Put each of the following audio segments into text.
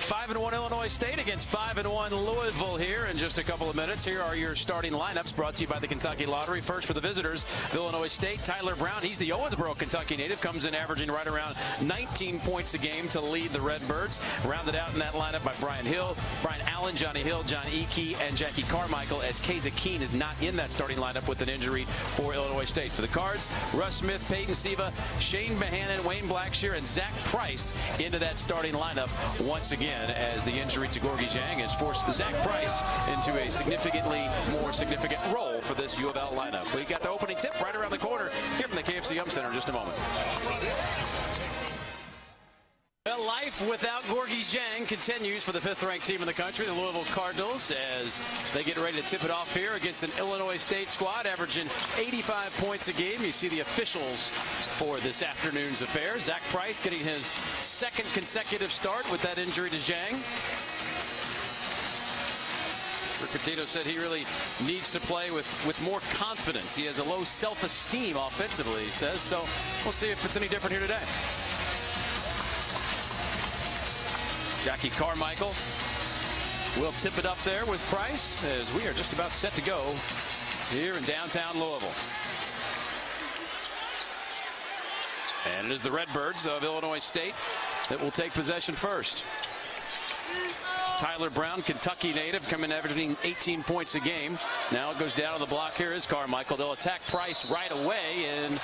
5-1 Illinois State against 5-1 Louisville here in just a couple of minutes. Here are your starting lineups brought to you by the Kentucky Lottery. First for the visitors, Illinois State, Tyler Brown. He's the Owensboro, Kentucky native. Comes in averaging right around 19 points a game to lead the Redbirds. Rounded out in that lineup by Brian Allen, Johnny Hill, John Eakey, and Jackie Carmichael, as Kaysa Keene is not in that starting lineup with an injury for Illinois State. For the Cards, Russ Smith, Peyton Siva, Shane Bohannon, Wayne Blackshear, and Zach Price into that starting lineup once again, as the injury to Gorgie Jang has forced Zach Price into a significantly more significant role for this U of L lineup. We got the opening tip right around the corner here from the KFC Home Center in just a moment. Well, life without Gorgie Jang continues for the fifth-ranked team in the country, the Louisville Cardinals, as they get ready to tip it off here against an Illinois State squad averaging 85 points a game. You see the officials for this afternoon's affair. Zach Price getting his second consecutive start with that injury to Jang. Riccatino said he really needs to play with more confidence. He has a low self-esteem offensively, he says, so we'll see if it's any different here today. Jackie Carmichael will tip it up there with Price, as we are just about set to go here in downtown Louisville. And it is the Redbirds of Illinois State that will take possession first. It's Tyler Brown, Kentucky native, coming averaging 18 points a game. Now it goes down on the block. Here is Carmichael. They'll attack Price right away, and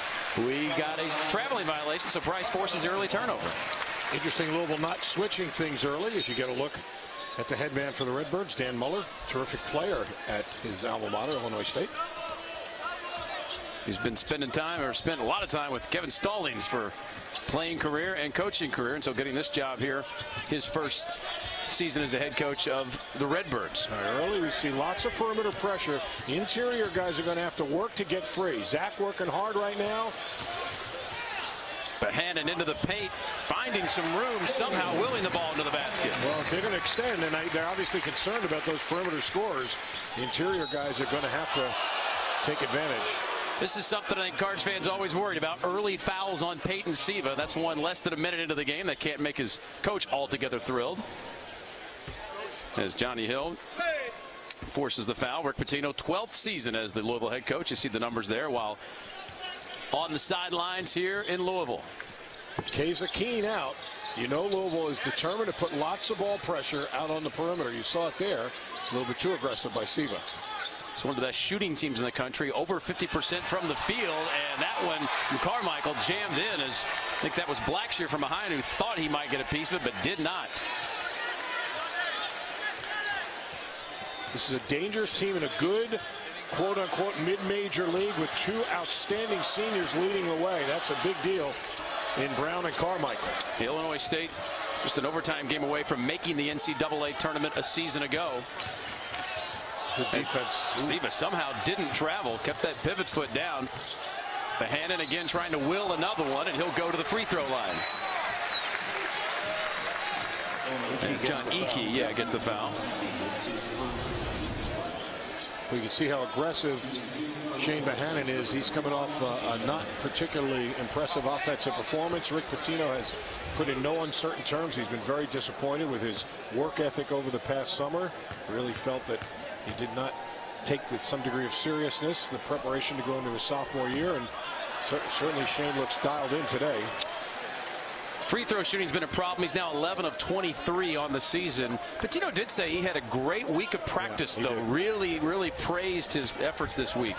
we got a traveling violation, so Price forces the early turnover. Interesting, Louisville not switching things early, as you get a look at the headman for the Redbirds, Dan Muller, terrific player at his alma mater, Illinois State. He's been spent a lot of time with Kevin Stallings for playing career and coaching career, and so getting this job here, his first season as a head coach of the Redbirds. Early we see lots of perimeter pressure. The interior guys are going to have to work to get free. Zach working hard right now. Bohannon into the paint, finding some room, somehow willing the ball into the basket. Well, if they're going to extend, and they're obviously concerned about those perimeter scorers, the interior guys are going to have to take advantage. This is something I think Cards fans always worried about, early fouls on Peyton Siva. That's one less than a minute into the game that can't make his coach altogether thrilled. As Johnny Hill forces the foul. Rick Pitino, 12th season as the Louisville head coach. You see the numbers there, while on the sidelines here in Louisville. With Kaysa Keene out, you know Louisville is determined to put lots of ball pressure out on the perimeter. You saw it there. A little bit too aggressive by Siva. It's one of the best shooting teams in the country, over 50% from the field, and that one from Carmichael jammed in, as I think that was Blackshear from behind, who thought he might get a piece of it but did not. This is a dangerous team in a good, quote-unquote, mid-major league with two outstanding seniors leading the way. That's a big deal in Brown and Carmichael. Illinois State just an overtime game away from making the NCAA tournament a season ago. Good defense. Siva somehow didn't travel, kept that pivot foot down. Bohannon again trying to will another one, and he'll go to the free throw line. And John Eakey, gets the foul. We can see how aggressive Shane Bohannon is. He's coming off a not particularly impressive offensive performance. Rick Pitino has put in no uncertain terms. He's been very disappointed with his work ethic over the past summer. Really felt that he did not take with some degree of seriousness the preparation to go into his sophomore year, and certainly Shane looks dialed in today. Free throw shooting's been a problem. He's now 11 of 23 on the season. Pitino did say he had a great week of practice, though. Really, really praised his efforts this week.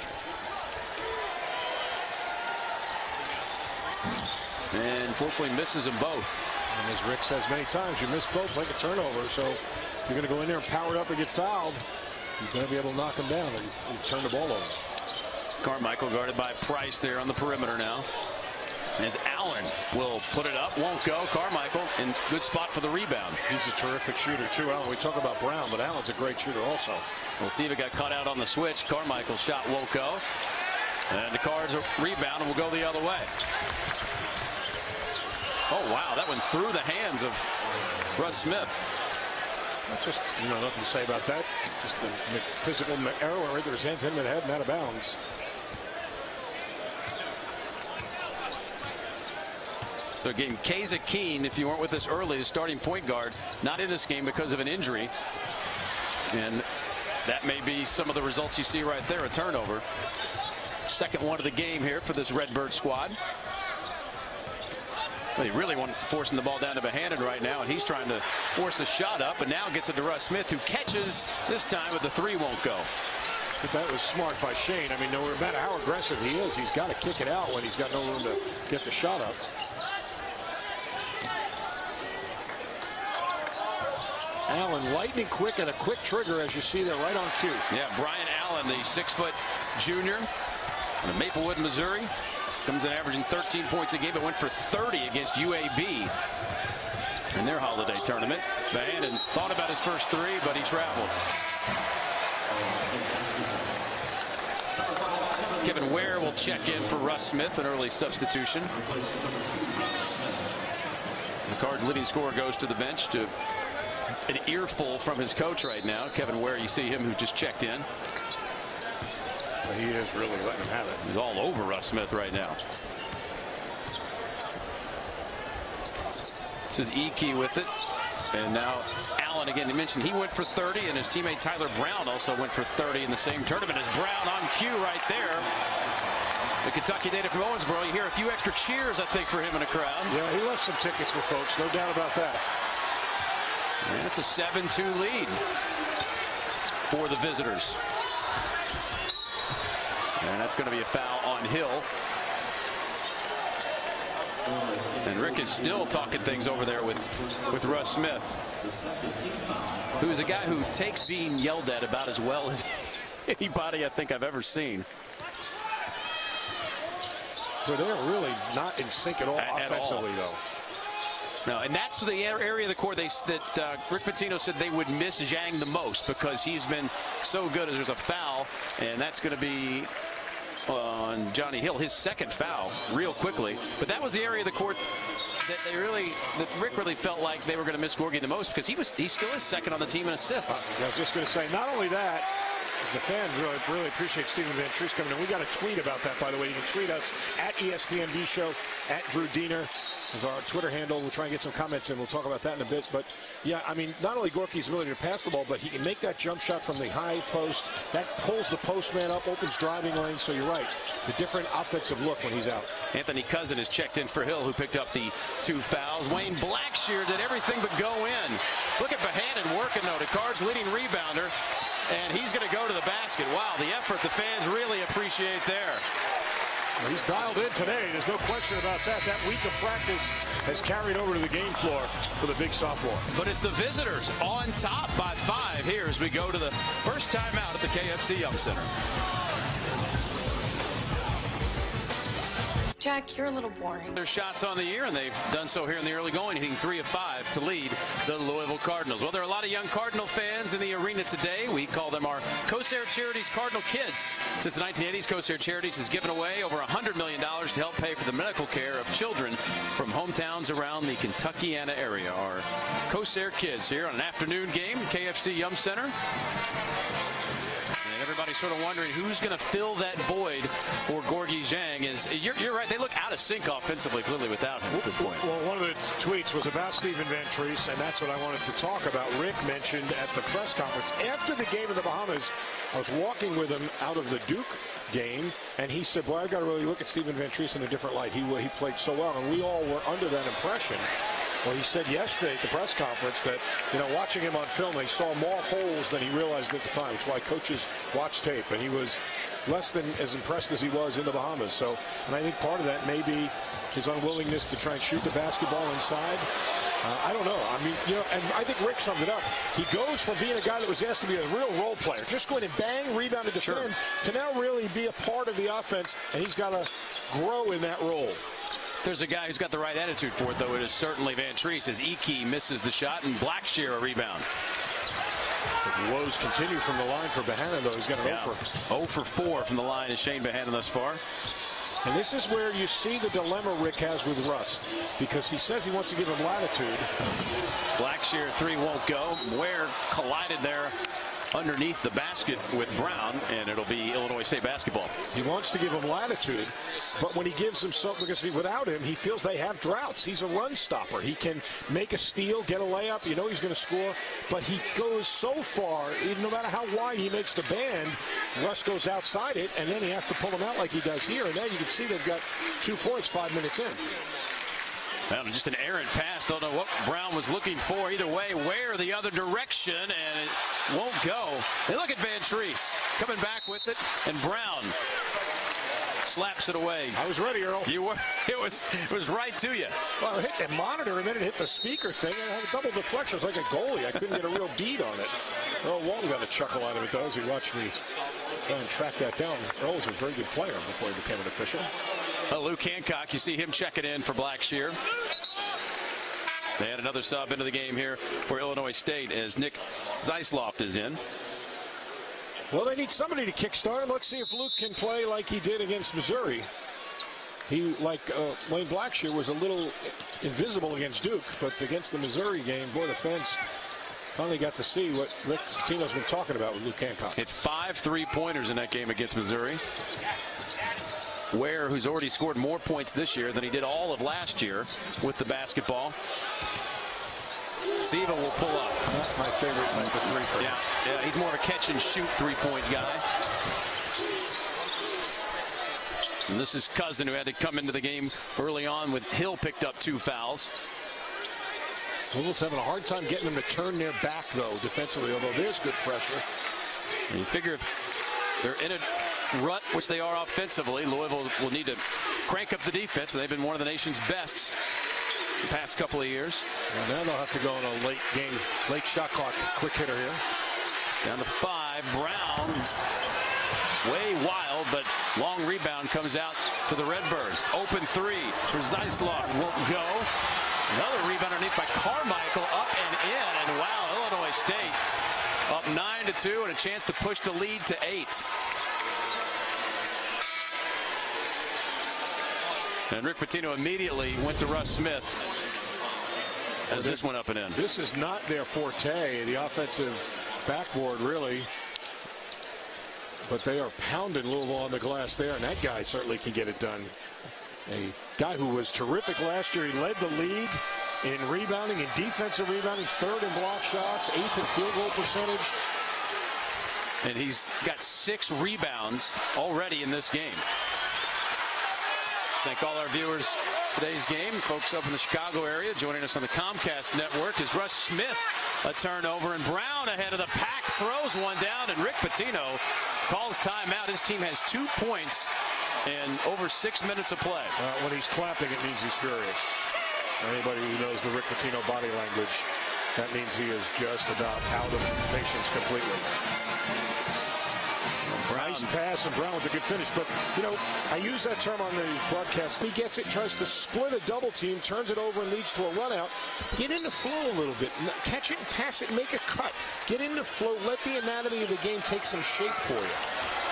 And unfortunately misses them both. And as Rick says many times, you miss both, like a turnover. So if you're going to go in there and power it up and get fouled, you're going to be able to knock him down and turn the ball over. Carmichael guarded by Price there on the perimeter now. As Allen will put it up, won't go. Carmichael in good spot for the rebound. He's a terrific shooter too, Allen. We talk about Brown, but Allen's a great shooter also. We'll see if it got caught out on the switch. Carmichael's shot won't go. And the Cards rebound and will go the other way. Oh, wow, that went through the hands of Russ Smith. Just, nothing to say about that. Just the physical error right there. His hands hit him in the head and out of bounds. So again, Keza Keene, if you weren't with us early, the starting point guard, not in this game because of an injury. And that may be some of the results you see right there, a turnover. Second one of the game here for this Redbird squad. They really want forcing the ball down to Bohannon right now, and he's trying to force a shot up, and now gets it to Russ Smith, who catches this time, but the three won't go. But that was smart by Shane. I mean, no matter how aggressive he is, he's got to kick it out when he's got no room to get the shot up. Allen lightning quick and a quick trigger, as you see there, right on cue. Yeah, Brian Allen, the 6-foot junior from Maplewood, Missouri, comes in averaging 13 points a game, but went for 30 against UAB in their holiday tournament. Bohannon thought about his first three, but he traveled. Kevin Ware will check in for Russ Smith, an early substitution. The Cards' leading scorer goes to the bench to an earful from his coach right now. Kevin Ware, you see him, who just checked in. He is really letting him have it. He's all over Russ Smith right now. This is Iki with it. And now Allen again. He mentioned he went for 30, and his teammate Tyler Brown also went for 30 in the same tournament as Brown on cue right there. The Kentucky native from Owensboro. You hear a few extra cheers, I think, for him in the crowd. Yeah, he left some tickets for folks, no doubt about that. And it's a 7-2 lead for the visitors. And that's going to be a foul on Hill. And Rick is still talking things over there with Russ Smith, who is a guy who takes being yelled at about as well as anybody I think I've ever seen. But they're really not in sync at all offensively, though. No, and that's the area of the court that Rick Pitino said they would miss Zhang the most, because he's been so good. As there's a foul, and that's going to be on Johnny Hill, his second foul, real quickly. But that was the area of the court that Rick really felt like they were going to miss Gorgie the most, because he still is second on the team in assists. I was just going to say, not only that, as the fans really appreciate Stephen Van Treese coming in. We got a tweet about that, by the way. You can tweet us at ESPNV Show, at Drew Diener is our Twitter handle. We'll try and get some comments in. We'll talk about that in a bit. But yeah, I mean, not only Gorky's ability to pass the ball, but he can make that jump shot from the high post. That pulls the postman up, opens driving lane. So you're right. It's a different offensive look when he's out. Anthony Cousin has checked in for Hill, who picked up the 2 fouls. Wayne Blackshear did everything but go in. Look at Bohannon working, though. The Cards' leading rebounder. And he's going to go to the basket. Wow, the effort the fans really appreciate there. Well, he's dialed in today. There's no question about that. That week of practice has carried over to the game floor for the big sophomore. But it's the visitors on top by 5 here as we go to the first time out at the KFC Yum Center. Jack, you're a little boring. Their shots on the year, and they've done so here in the early going, hitting 3 of 5 to lead the Louisville Cardinals. Well, there are a lot of young Cardinal fans in the arena today. We call them our Corsair Charities Cardinal Kids. Since the 1980s, Corsair Charities has given away over $100 million to help pay for the medical care of children from hometowns around the Kentuckiana area. Our Corsair Kids here on an afternoon game, KFC Yum Center. Everybody's sort of wondering who's going to fill that void for Gorgie Zhang. You're right. They look out of sync offensively, clearly, without him at this point. Well, one of the tweets was about Stephen Van Treese, and that's what I wanted to talk about. Rick mentioned at the press conference after the game in the Bahamas, I was walking with him out of the Duke game, and he said, boy, I've got to really look at Stephen Van Treese in a different light. He played so well, and we all were under that impression. Well, he said yesterday at the press conference that, watching him on film, they saw more holes than he realized at the time. It's why coaches watch tape, and he was less than as impressed as he was in the Bahamas. So, and I think part of that may be his unwillingness to try and shoot the basketball inside. I don't know. I mean, and I think Rick summed it up. He goes from being a guy that was asked to be a real role player, just going and bang, rebound, and defend, to now really be a part of the offense, and he's got to grow in that role. There's a guy who's got the right attitude for it, though. It is certainly Van Treese, as Iki misses the shot and Blackshear a rebound. The woes continue from the line for Bohannon, though. He's got an 0 for 4 from the line is Shane Bohannon thus far. And this is where you see the dilemma Rick has with Russ, because he says he wants to give him latitude. Blackshear 3 won't go. Ware collided there underneath the basket with Brown, and it'll be Illinois State basketball. He wants to give him latitude, but when he gives him something, because without him, he feels they have droughts. He's a run stopper. He can make a steal, get a layup. You know he's going to score, but he goes so far, even no matter how wide he makes the band, Russ goes outside it, and then he has to pull him out like he does here. And now you can see they've got 2 points 5 minutes in. Well, just an errant pass. Don't know what Brown was looking for. Either way, where the other direction, and it won't go. And look at Van Treese coming back with it, and Brown slaps it away. I was ready, Earl. You were. It was right to you. Well, it hit the monitor, and then it hit the speaker thing, and it had a double deflection. It was like a goalie. I couldn't get a real bead on it. Earl Walton got a chuckle out of it, though, as he watched me try and track that down. Earl was a very good player before he became an official. Luke Hancock, you see him checking in for Blackshear. They had another sub into the game here for Illinois State as Nick Zeisloft is in. Well, they need somebody to kickstart him. Let's see if Luke can play like he did against Missouri. He, like Wayne Blackshear, was a little invisible against Duke, but against the Missouri game, boy, the fans finally got to see what Rick Pitino's been talking about with Luke Hancock. Hit 5 3-pointers in that game against Missouri. Ware, who's already scored more points this year than he did all of last year with the basketball. Siva will pull up. Not my favorite type of three for him. Yeah, he's more of a catch-and-shoot three-point guy. And this is Cousin, who had to come into the game early on with Hill picked up 2 fouls. Louisville's having a hard time getting them to turn their back, though, defensively, although there's good pressure. And you figure if they're in a rut, which they are offensively, Louisville will need to crank up the defense. They've been one of the nation's best the past couple of years. And now they'll have to go on a late shot clock, quick hitter here. Down to 5, Brown. Way wild, but long rebound comes out to the Redbirds. Open 3 for Zeisloft, won't go. Another rebound underneath by Carmichael, up and in, and wow, Illinois State up 9-2 and a chance to push the lead to 8. And Rick Pitino immediately went to Russ Smith as this went up and in. This is not their forte, the offensive backboard, really. But they are pounding Louisville on the glass there, and that guy certainly can get it done. A guy who was terrific last year. He led the league in rebounding and defensive rebounding, 3rd in block shots, 8th in field goal percentage. And he's got 6 rebounds already in this game. Thank all our viewers for today's game. Folks up in the Chicago area joining us on the Comcast network is Russ Smith. A turnover, and Brown ahead of the pack throws one down, and Rick Pitino calls timeout. His team has 2 points in over 6 minutes of play. When he's clapping, it means he's furious. Anybody who knows the Rick Pitino body language, that means he is just about out of patience completely. Nice pass, and Brown with a good finish. But, you know, I use that term on the broadcast. He gets it, tries to split a double team, turns it over, and leads to a run out. Get into flow a little bit. Catch it and pass it, make a cut. Get into flow. Let the anatomy of the game take some shape for you.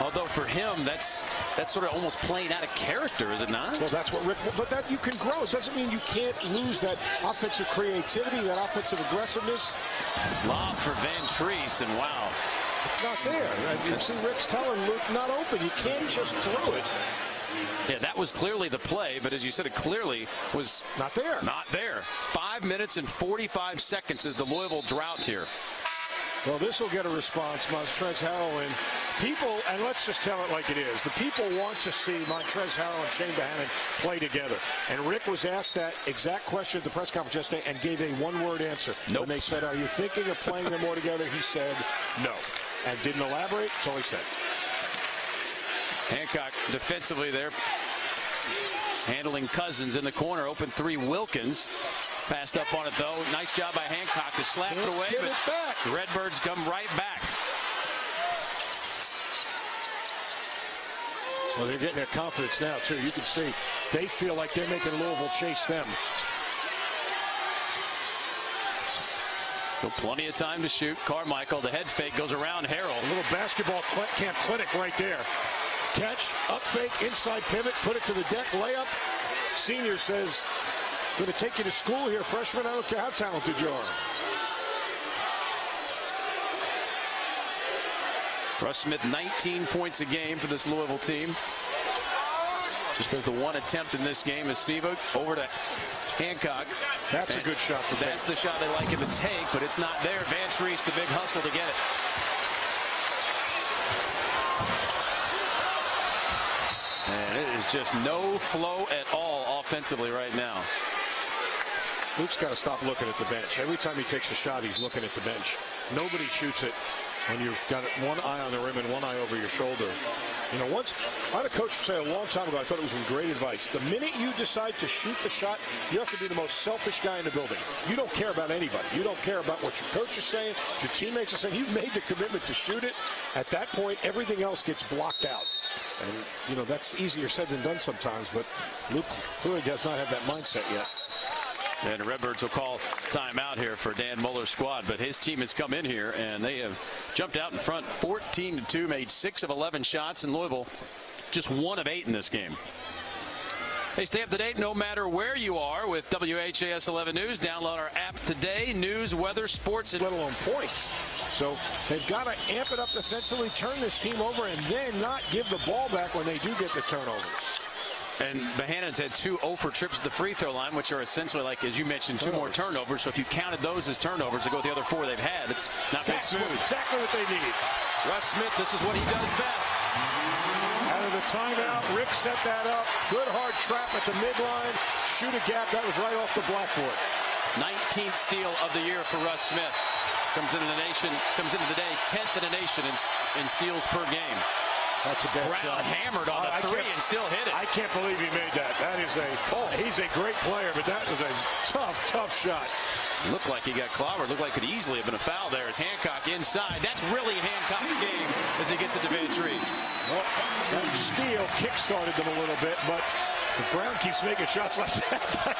Although for him, that's sort of almost playing out of character, is it not? Well, that's what Rick, but that you can grow. It doesn't mean you can't lose that offensive creativity, that offensive aggressiveness. Lob for Van Treese, and wow. It's not there. You see Rick's telling Luke, not open. You can't just throw it. Yeah, that was clearly the play, but as you said, it clearly was not there. Not there. 5 minutes and 45 seconds is the Louisville drought here. Well, this will get a response. Montrezl Harrell and people, and let's just tell it like it is. The people want to see Montrezl Harrell and Shane Behanan play together. And Rick was asked that exact question at the press conference yesterday and gave a one-word answer. Nope. When they said, are you thinking of playing them more together? He said no. And didn't elaborate. That's all he said. Hancock defensively there. Handling Cousins in the corner. Open 3, Wilkins. Passed up on it, though. Nice job by Hancock to slap it away, but the Redbirds come right back. Well, they're getting their confidence now, too. You can see they feel like they're making Louisville chase them. Still plenty of time to shoot. Carmichael, the head fake goes around Harrell. A little basketball camp clinic right there. Catch, up fake, inside pivot, put it to the deck, layup. Senior says, going to take you to school here, freshman. I don't care how talented you are. Russ Smith, 19 points a game for this Louisville team. Just as the one attempt in this game is Siva over to Hancock. That's a good shot for That's the shot they like him to take, but it's not there. Vance Reese, the big hustle to get it. And it is just no flow at all offensively right now. Luke's got to stop looking at the bench. Every time he takes a shot, he's looking at the bench. Nobody shoots it when you've got one eye on the rim and one eye over your shoulder. You know, once I had a coach say a long time ago, I thought it was some great advice. The minute you decide to shoot the shot, you have to be the most selfish guy in the building. You don't care about anybody. You don't care about what your coach is saying, what your teammates are saying. You've made the commitment to shoot it. At that point, everything else gets blocked out. And, you know, that's easier said than done sometimes, but Luke clearly does not have that mindset yet. And the Redbirds will call timeout here for Dan Muller's squad, but his team has come in here and they have jumped out in front 14-2, made 6 of 11 shots, in Louisville just 1 of 8 in this game. Hey, stay up to date no matter where you are with WHAS 11 News. Download our app today. News, weather, sports, and let alone points. So they've got to amp it up defensively, turn this team over, and then not give the ball back when they do get the turnovers. And Bohannon's had 2 0 for trips at the free throw line, which are essentially, like, as you mentioned, 2 more turnovers. So if you counted those as turnovers to go with the other 4 they've had, it's not been smooth. Exactly what they need. Russ Smith, this is what he does best. Out of the timeout, Rick set that up. Good hard trap at the midline. Shoot a gap. That was right off the blackboard. 19th steal of the year for Russ Smith. Comes into the day 10th in the nation in steals per game. That's a bad Brown shot. Hammered on the 3 and still hit it. I can't believe he made that. That is he's a great player, but that was a tough shot. Looked like he got clobbered. Looked like it could easily have been a foul there as Hancock inside. That's really Hancock's game as he gets it to Vance Reese. Well, that steal kick-started them a little bit, but Brown keeps making shots like that.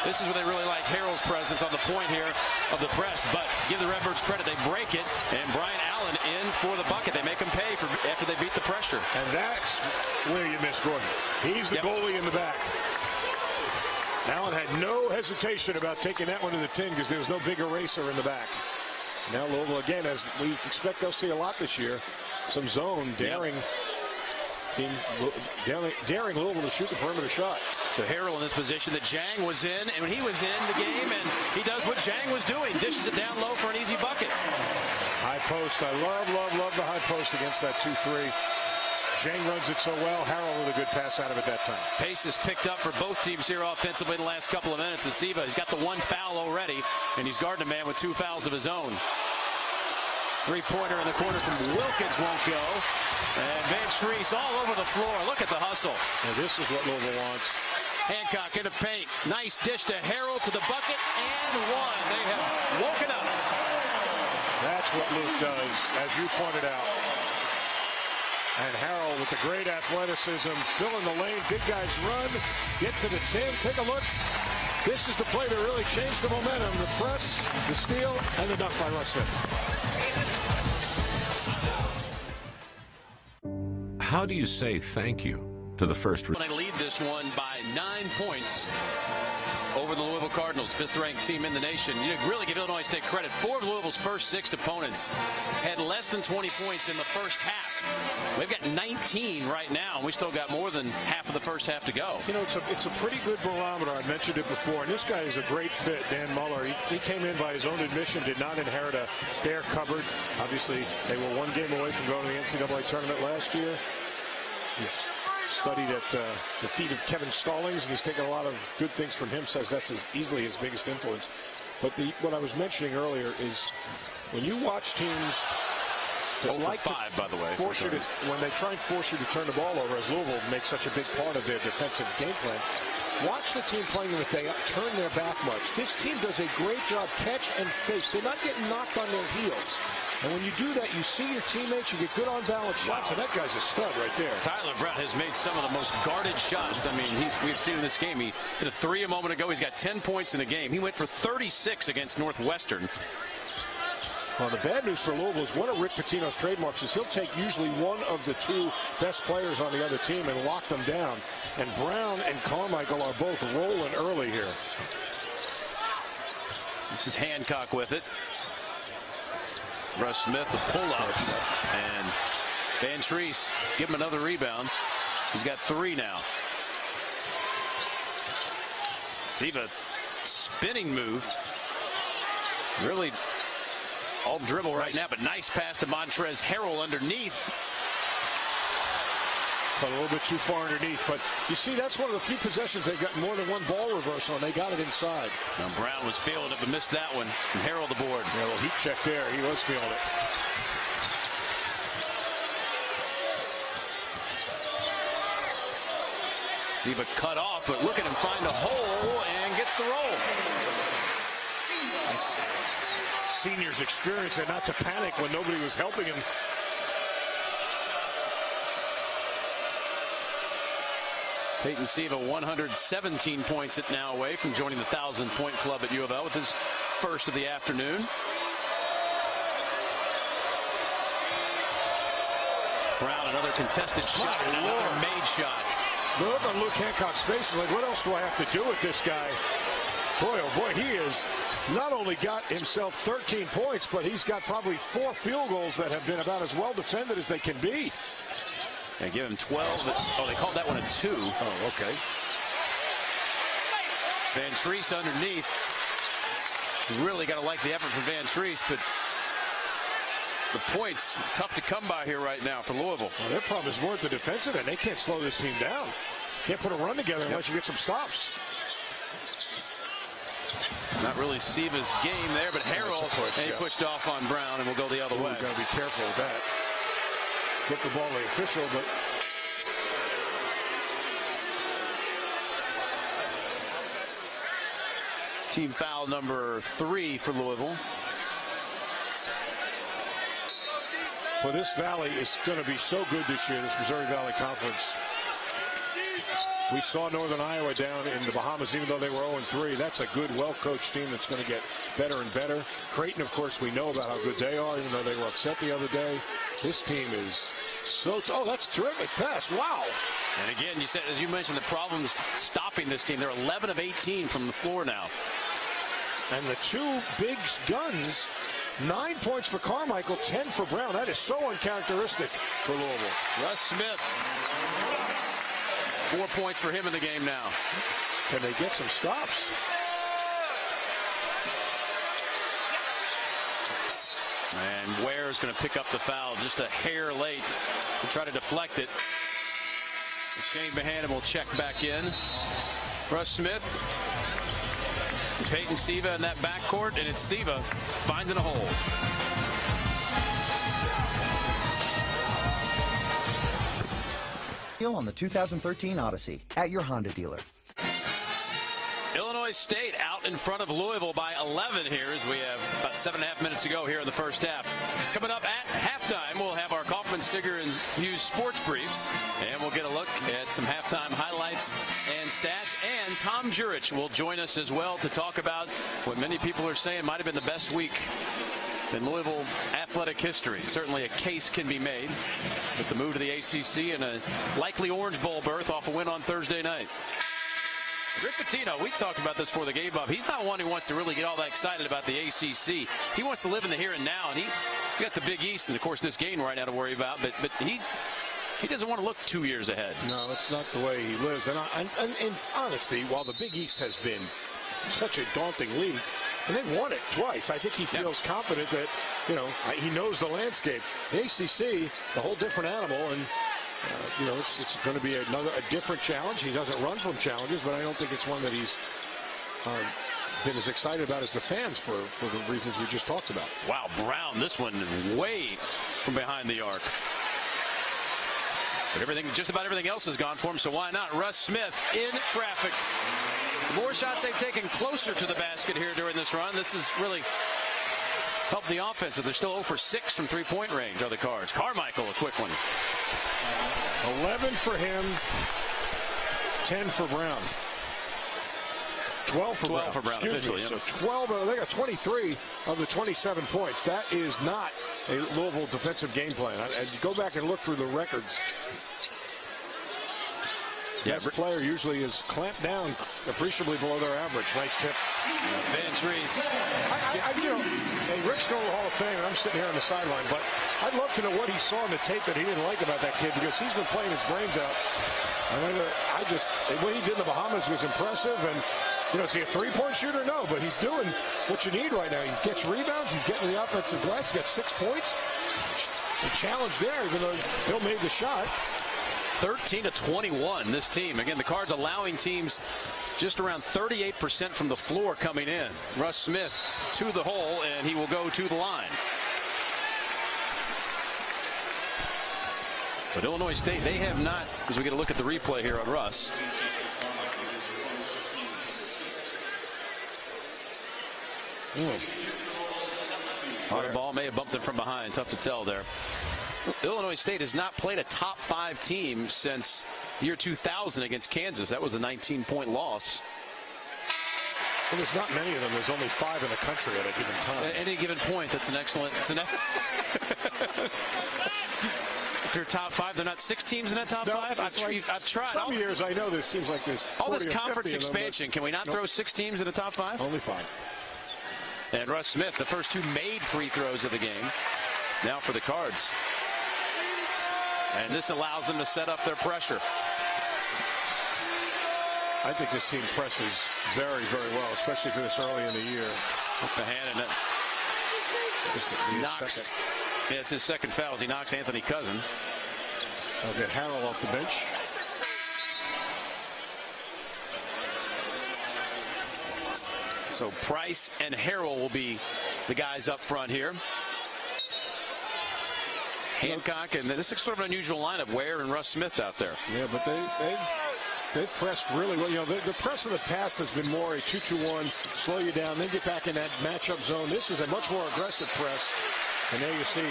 This is where they really like Harrell's presence on the point here of the press, but give the Redbirds credit. They break it, and Brian Allen in for the bucket. They make him pay after they beat the pressure. And that's where you miss Gordon. He's the goalie in the back. Allen had no hesitation about taking that one to the tin because there was no big eraser in the back. Now Louisville, again, as we expect they'll see a lot this year, some zone daring. Team daring Louisville to shoot the perimeter shot. So Harrell in this position that Jang was in, and when he was in the game, and he does what Jang was doing, dishes it down low for an easy bucket. High post. I love the high post against that 2-3. Jang runs it so well. Harrell with a good pass out of it that time. Pace is picked up for both teams here offensively in the last couple of minutes. And Siva, he's got the 1 foul already, and he's guarding a man with 2 fouls of his own. 3-pointer in the corner from Wilkins won't go. And Vance Reese all over the floor. Look at the hustle. And this is what Louisville wants. Hancock in the paint. Nice dish to Harrell to the bucket and 1. They have woken up. That's what Luke does, as you pointed out. And Harrell with the great athleticism, filling the lane. Big guys run, get to the 10. Take a look. This is the play that really changed the momentum. The press, the steal, and the dunk by Russ Smith. How do you say thank you to the first? They lead this one by 9 points over the Louisville Cardinals, 5th-ranked team in the nation. You really give Illinois State credit. 4 of Louisville's first 6 opponents had less than 20 points in the first half. We've got 19 right now, and we still got more than half of the first half to go. You know, it's a pretty good barometer. I mentioned it before, and this guy is a great fit, Dan Muller. He came in by his own admission, did not inherit a bare cupboard. Obviously, they were 1 game away from going to the NCAA tournament last year. He's studied at the feet of Kevin Stallings, and he's taken a lot of good things from him, says that's easily his biggest influence. But what I was mentioning earlier is when you watch teams that like to by the way, force you to, when they try and force you to turn the ball over, as Louisville makes such a big part of their defensive game plan, watch the team playing if they turn their back much. This team does a great job catch and face. They're not getting knocked on their heels. And when you do that, you see your teammates, you get good on-balance shots, and that guy's a stud right there. Tyler Brown has made some of the most guarded shots. I mean, we've seen in this game. He hit a 3 a moment ago. He's got 10 points in the game. He went for 36 against Northwestern. Well, the bad news for Louisville is one of Rick Pitino's trademarks is he'll take usually one of the 2 best players on the other team and lock them down. And Brown and Carmichael are both rolling early here. This is Hancock with it. Russ Smith, a pull-up, and Van Treese give him another rebound. He's got 3 now. Siva spinning move. Really all dribble right now, but nice pass to Montrezl Harrell underneath. But a little bit too far underneath. But you see, that's one of the few possessions they've got more than one ball reversal, and they got it inside. Now Brown was feeling it, but missed that one. And Harrell the board. Yeah, well, heat check there. He was feeling it. Siva cut off, but look at him find a hole and gets the roll. Senior's experience and not to panic when nobody was helping him. Peyton Siva, 117 points now away from joining the 1,000-point club at U of L with his first of the afternoon. Brown, another contested shot, and another made shot. The look on Luke Hancock's face is like, what else do I have to do with this guy? Boy, oh boy, he has not only got himself 13 points, but he's got probably 4 field goals that have been about as well defended as they can be. They give him 12. Oh, they called that one a 2. Oh, okay. Van Treese underneath. Really got to like the effort from Van Treese, but the points tough to come by here right now for Louisville. Well, their problem is more at the defensive end. They can't slow this team down. Can't put a run together unless you get some stops. Not really Siva's game there, but Harrell he pushed off on Brown, and we'll go the other way. Got to be careful with that. Flip the ball to the official, but team foul number 3 for Louisville. Well, this Valley is going to be so good this year, this Missouri Valley Conference. We saw Northern Iowa down in the Bahamas, even though they were 0-3. That's a good, well-coached team that's going to get better and better. Creighton, of course, we know about how good they are, even though they were upset the other day. This team is so... Oh, that's a terrific pass. Wow. And again, you said, as you mentioned, the problems stopping this team. They're 11 of 18 from the floor now. And the 2 big guns, 9 points for Carmichael, 10 for Brown. That is so uncharacteristic for Louisville. Russ Smith. 4 points for him in the game now. Can they get some stops? And Ware's going to pick up the foul just a hair late to try to deflect it. Shane Bohannon will check back in. Russ Smith, Peyton Siva in that backcourt, and it's Siva finding a hole. On the 2013 Odyssey at your Honda dealer. Illinois State out in front of Louisville by 11 here as we have about 7.5 minutes to go here in the first half. Coming up at halftime, we'll have our Kaufman, Stigger, and Hughes sports briefs, and we'll get a look at some halftime highlights and stats. And Tom Jurich will join us as well to talk about what many people are saying might have been the best week in Louisville athletic history. Certainly a case can be made with the move to the ACC and a likely Orange Bowl berth off a win on Thursday night. Rick Pitino, we talked about this before the game, Bob. He's not one who wants to really get all that excited about the ACC. He wants to live in the here and now, and he's got the Big East and, of course, this game right now to worry about. But he doesn't want to look 2 years ahead. No, that's not the way he lives. And in honesty, while the Big East has been such a daunting league, and they've won it twice, I think he feels confident that, you know, he knows the landscape. The ACC, a whole different animal, and you know, it's going to be a different challenge. He doesn't run from challenges, but I don't think it's one that he's been as excited about as the fans for the reasons we just talked about. Wow, Brown, this one way from behind the arc. But just about everything else has gone for him, so why not? Russ Smith in traffic. The more shots they've taken closer to the basket here during this run. This has really helped the offense. They're still 0 for 6 from three-point range, are the Cards. Carmichael, a quick one. 11 for him, 10 for Brown. 12 for Brown. Officially. So 12, they got 23 of the 27 points. That is not a Louisville defensive game plan. Go back and look through the records. Best player usually is clamped down appreciably below their average. Nice tip. Van Trees. Hey, Rick's going to the Hall of Fame, and I'm sitting here on the sideline, but I'd love to know what he saw in the tape that he didn't like about that kid, because he's been playing his brains out. What he did in the Bahamas was impressive, and is he a three-point shooter? No, but he's doing what you need right now. He gets rebounds, he's getting the offensive glass, he got 6 points. The challenge there, even though Hill made the shot. 13-21, this team. Again, the Cards allowing teams just around 38% from the floor coming in. Russ Smith to the hole, and he will go to the line. But Illinois State, they have not, as we get a look at the replay here on Russ. Hard ball may have bumped them from behind. Tough to tell there. Illinois State has not played a top 5 team since year 2000 against Kansas. That was a 19-point loss. Well, there's not many of them. There's only 5 in the country at a given time. At any given point, that's an excellent. If you're top 5, they're not 6 teams in that top 5. I've tried. Some years I know this seems like this. All this conference expansion. Can we not throw 6 teams in the top 5? Only 5. And Russ Smith, the first 2 made free throws of the game. Now for the Cards. And this allows them to set up their pressure. I think this team presses very, very well, especially for this early in the year. With the hand in it. Knocks. Yeah, it's his second foul as he knocks Anthony Cousin. They'll get Harrell off the bench. So Price and Harrell will be the guys up front here. Hancock, and this is sort of an unusual lineup. Ware and Russ Smith out there. Yeah, but they've pressed really well. The press of the past has been more a 2-2-1, slow you down, then get back in that matchup zone. This is a much more aggressive press. And there you see,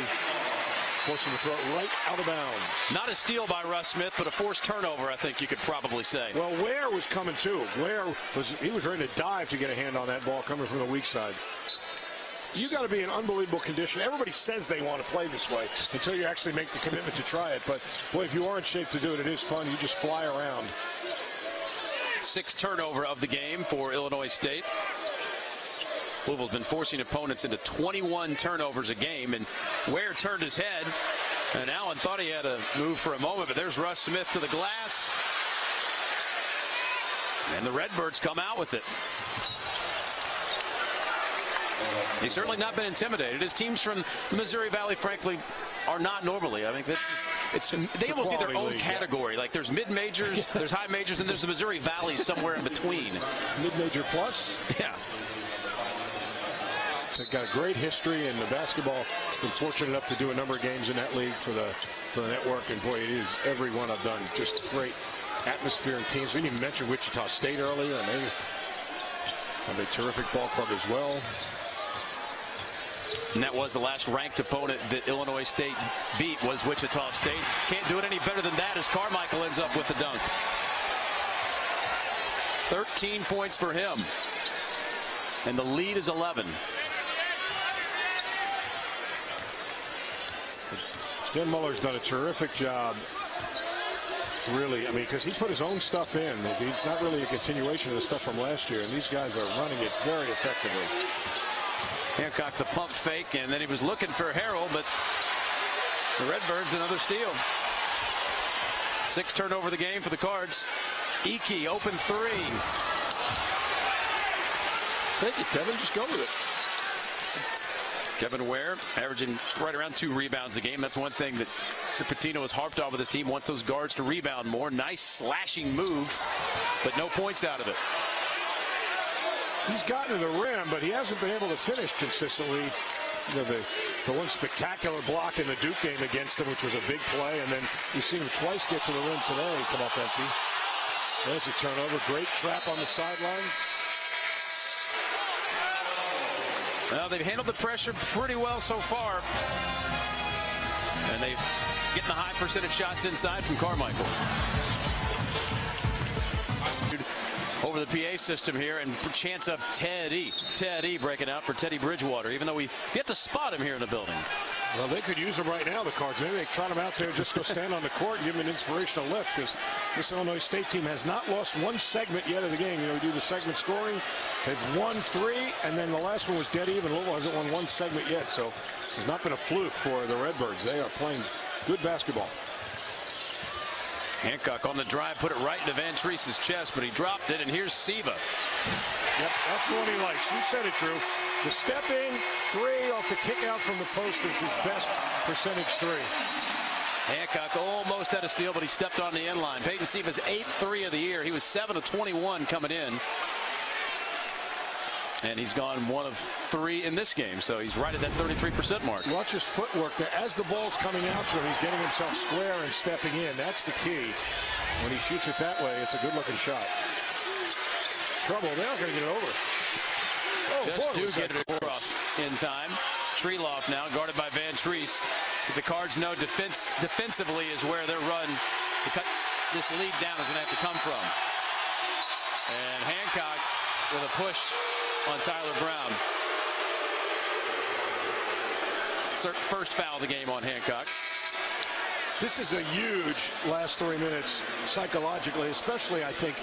forcing the throw right out of bounds. Not a steal by Russ Smith, but a forced turnover, I think you could probably say. Well, Ware was coming too. Ware was ready to dive to get a hand on that ball coming from the weak side. You got to be in unbelievable condition. Everybody says they want to play this way until you actually make the commitment to try it. But boy, if you are in shape to do it, it is fun. You just fly around. 6th turnover of the game for Illinois State. Louisville's been forcing opponents into 21 turnovers a game, and Ware turned his head, and Allen thought he had a move for a moment, but there's Russ Smith to the glass, and the Redbirds come out with it. He's certainly not been intimidated. His teams from the Missouri Valley, frankly, are not normally. I think they almost need their own category. Like there's mid-majors, there's high majors, and there's the Missouri Valley somewhere in between. Mid-major plus? Yeah. They've got a great history in the basketball. Been fortunate enough to do a number of games in that league for the network, and boy, it is every one I've done. Just great atmosphere and teams. We didn't even mention Wichita State earlier, and they have a terrific ball club as well. And that was the last ranked opponent that Illinois State beat, was Wichita State. Can't do it any better than that as Carmichael ends up with the dunk. 13 points for him. And the lead is 11. Jen Muller's done a terrific job. Really, I mean, because he put his own stuff in. He's not really a continuation of the stuff from last year, and these guys are running it very effectively. Hancock the pump fake, and then he was looking for Harrell, but the Redbirds another steal. 6th turnover of the game for the Cards. Iki open 3. Take it, Kevin. Just go with it. Kevin Ware averaging right around 2 rebounds a game. That's one thing that Patino has harped on with his team. Wants those guards to rebound more. Nice slashing move, but no points out of it. He's gotten to the rim, but he hasn't been able to finish consistently. You know, the one spectacular block in the Duke game against him, which was a big play, and then you've seen him twice get to the rim today, come up empty. There's a turnover. Great trap on the sideline. Well, they've handled the pressure pretty well so far. And they've getting the high percentage shots inside from Carmichael. Over the PA system here, and chance of Teddy. Teddy breaking out for Teddy Bridgewater, even though we've yet to spot him here in the building. Well, they could use him right now, the Cards. Maybe they trot him out there, just go stand on the court and give him an inspirational lift, because this Illinois State team has not lost one segment yet of the game. You know, we do the segment scoring. They've won 3, and then the last one was dead even. Louisville hasn't won one segment yet, so this has not been a fluke for the Redbirds. They are playing good basketball. Hancock on the drive, put it right into Van Treese's chest, but he dropped it, and here's Siva. Yep, that's the one he likes. You said it, Drew. The step in 3 off the kick out from the post is his best percentage 3. Hancock almost had a steal, but he stepped on the end line. Peyton Siva's 8th 3 of the year. He was 7 of 21 coming in. And he's gone 1 of 3 in this game, so he's right at that 33% mark. Watch his footwork there. As the ball's coming out to him, he's getting himself square and stepping in. That's the key. When he shoots it that way, it's a good-looking shot. Trouble. They're not going to get it over. Oh, Just do get it across in time. Treeloff now guarded by Van Treese. The Cards know defensively is where their run to cut this lead down is going to have to come from. And Hancock with a push on Tyler Brown. First foul of the game on Hancock. This is a huge last 3 minutes psychologically, especially I think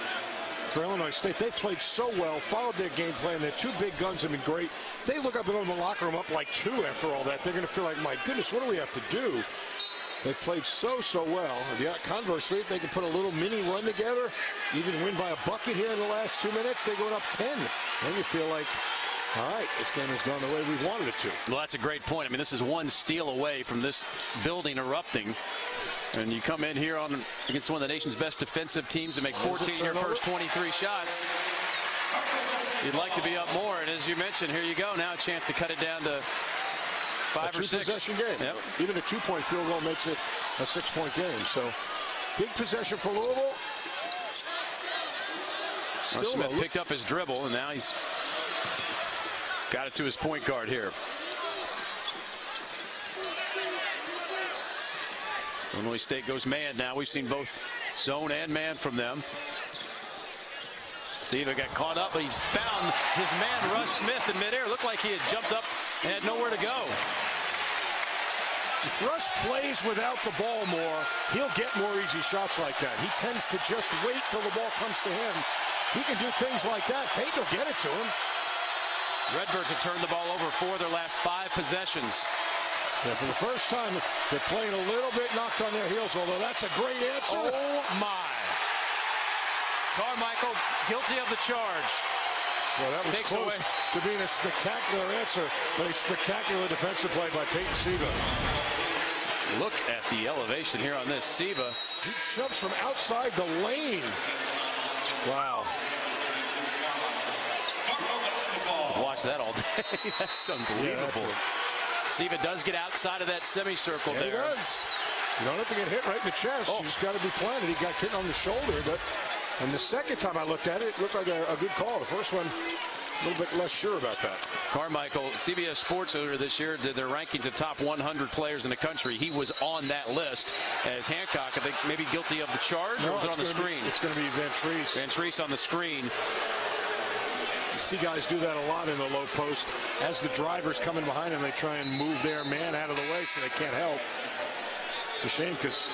for Illinois State. They've played so well, followed their game plan. Their 2 big guns have been great. They look up in the locker room up like 2 after all that. They're going to feel like, my goodness, what do we have to do? They've played so well. Conversely, if they can put a little mini run together, even win by a bucket here in the last 2 minutes, they're going up 10. Then you feel like, all right, this game has gone the way we wanted it to. Well, that's a great point. I mean, this is 1 steal away from this building erupting. And you come in here against one of the nation's best defensive teams and make 14 in your first 23 shots. You'd like to be up more. And as you mentioned, here you go. Now a chance to cut it down to 5 or 6. Possession game. Yep. Even a 2-point field goal makes it a 6-point game. So big possession for Louisville. Smith picked up his dribble, and now he's got it to his point guard here. Illinois State goes man now. We've seen both zone and man from them. Siva got caught up, but he's found his man, Russ Smith, in midair. Looked like he had jumped up and had nowhere to go. If Russ plays without the ball more, he'll get more easy shots like that. He tends to just wait till the ball comes to him. He can do things like that. Peyton will get it to him. Redbirds have turned the ball over 4 of their last 5 possessions. Yeah, for the first time, they're playing a little bit knocked on their heels, although that's a great answer. Oh, my. Carmichael guilty of the charge. Well, that was Takes close away to being a spectacular answer, but a spectacular defensive play by Peyton Siva. Look at the elevation here on this. Siva. He jumps from outside the lane. Wow. Watch that all day. That's unbelievable. Yeah, Siva does get outside of that semicircle there. He does. You don't have to get hit right in the chest. You just got to be planted. He got hit on the shoulder, but and the second time I looked at it, it looked like a good call. The first one, a little bit less sure about that. Carmichael, CBS Sports earlier this year did their rankings of top 100 players in the country. He was on that list as Hancock, I think, maybe guilty of the charge, or was it on the screen? It's going to be Van Treese. Van Treese on the screen. You see guys do that a lot in the low post. As the driver's coming behind them, they try and move their man out of the way so they can't help. It's a shame because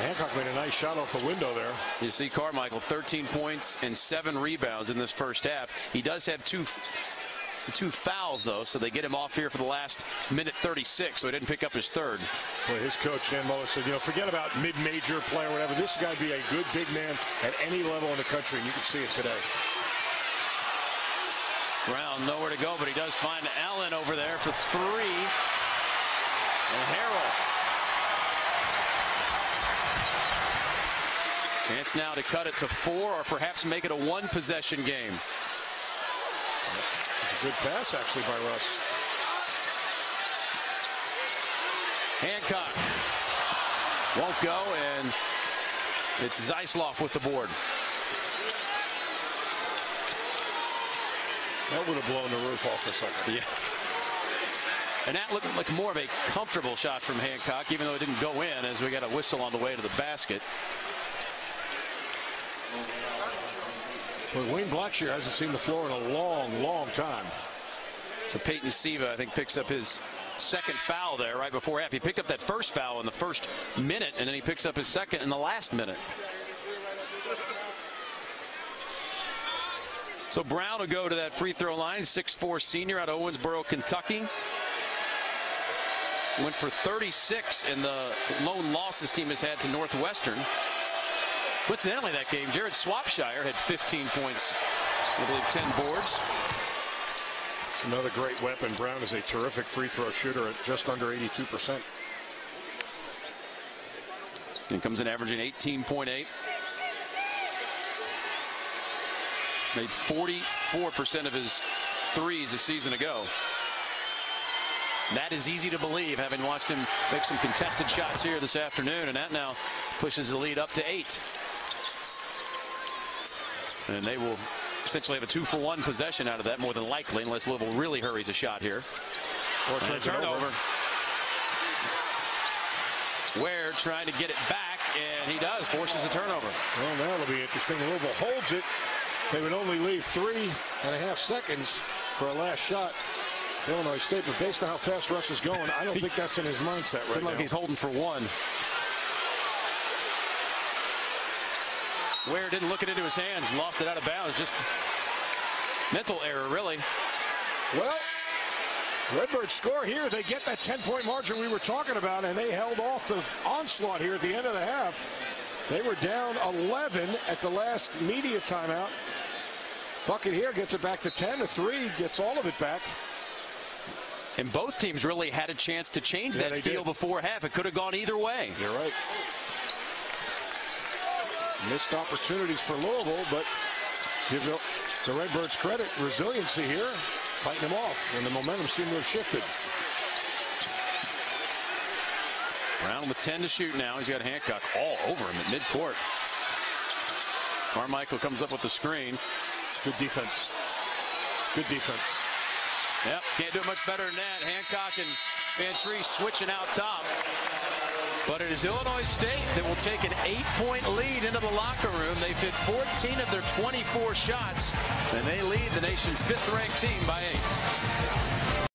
Hancock made a nice shot off the window there. You see Carmichael, 13 points and 7 rebounds in this first half. He does have two fouls, though, so they get him off here for the last minute 36, so he didn't pick up his third. Well, his coach, Dan Mullis, said, forget about mid-major play or whatever. This guy be a good big man at any level in the country, and you can see it today. Brown nowhere to go, but he does find Allen over there for 3. And Harrell. Chance now to cut it to 4 or perhaps make it a 1-possession game. It's a good pass, actually, by Russ. Hancock won't go, and it's Zeisloff with the board. That would have blown the roof off the second. Yeah. And that looked like more of a comfortable shot from Hancock, even though it didn't go in, as we got a whistle on the way to the basket. Well, Wayne Blackshear hasn't seen the floor in a long, long time. So Peyton Siva, I think, picks up his second foul there right before half. He picked up that first foul in the first minute, and then he picks up his second in the last minute. So Brown will go to that free throw line, 6'4" senior out of Owensboro, Kentucky. Went for 36 in the lone loss this team has had to Northwestern. Coincidentally, that game, Jared Swapshire had 15 points, I believe 10 boards. It's another great weapon. Brown is a terrific free throw shooter at just under 82%. And comes in averaging 18.8. Made 44% of his threes a season ago. That is easy to believe, having watched him make some contested shots here this afternoon, and that now pushes the lead up to 8. And they will essentially have a 2-for-1 possession out of that, more than likely, unless Louisville really hurries a shot here. Or a turnover. Ware trying to get it back, and he does, forces a turnover. Well, that'll be interesting. Louisville holds it. They would only leave 3.5 seconds for a last shot. Illinois State, but based on how fast Russ is going, I don't think that's in his mindset right now. Like he's holding for one. Ware didn't look it into his hands, lost it out of bounds. Just mental error, really. Well, Redbirds score here. They get that 10-point margin we were talking about, and they held off the onslaught here at the end of the half. They were down 11 at the last media timeout. Bucket here gets it back to 10. The 3 gets all of it back. And both teams really had a chance to change that feel before half. It could have gone either way. You're right. Missed opportunities for Louisville, but give the Redbirds credit. Resiliency here, fighting them off, and the momentum seemed to have shifted. Brown with 10 to shoot now. He's got Hancock all over him at midcourt. Carmichael comes up with the screen. Good defense. Good defense. Yep, can't do it much better than that. Hancock and Vantry switching out top. But it is Illinois State that will take an 8-point lead into the locker room. They've hit 14 of their 24 shots, and they lead the nation's 5th-ranked team by 8.